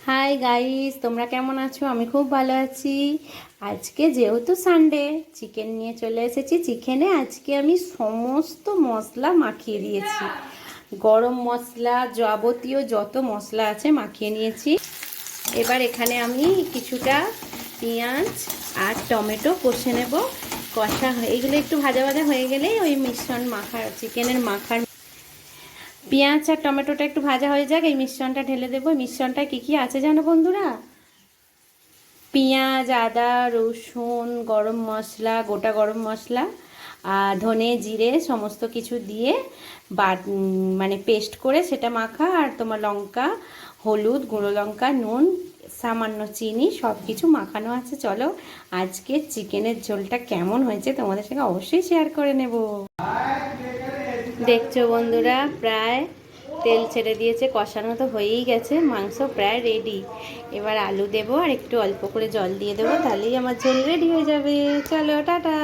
Hi guys, তোমরা কেমন আছো? আমি খুব ভালো আছি। আজকে যেহেতু সানডে, চিকেন নিয়ে চলে এসেছি। চিকেনে আজকে আমি সমস্ত মশলা মাখিয়ে দিয়েছি। গরম মশলা, যাবতীয় যত মশলা আছে মাখিয়ে নিয়েছি। এবার এখানে আমি কিছুটা পেঁয়াজ আর টমেটো কষে নেব। কষা এগুলো একটু ভাজা ভাজা হয়ে গেলেই ওই মিশ্রণ মাখার, চিকেনের মাখার পেঁয়াজ আর টমেটোটা একটু ভাজা হয়ে যাক, এই মিশ্রণটা ঢেলে দেবো। এই মিশ্রণটা কী কী আছে জানো বন্ধুরা? পেঁয়াজ, আদা, রসুন, গরম মশলা, গোটা গরম মশলা আর ধনে জিরে সমস্ত কিছু দিয়ে মানে পেস্ট করে সেটা মাখা, আর তোমার লঙ্কা, হলুদ, গুঁড়ো লঙ্কা, নুন, সামান্য চিনি সব কিছু মাখানো আছে। চলো আজকে চিকেনের ঝোলটা কেমন হয়েছে তোমাদের সঙ্গে অবশ্যই শেয়ার করে নেব। দেখছো বন্ধুরা, প্রায় তেল ছেড়ে দিয়েছে, কষানো তো হয়েই গেছে, মাংস প্রায় রেডি। এবার আলু দেবো আর একটু অল্প করে জল দিয়ে দেবো, তাহলেই আমার ঝোল রেডি হয়ে যাবে। চলো টাটা।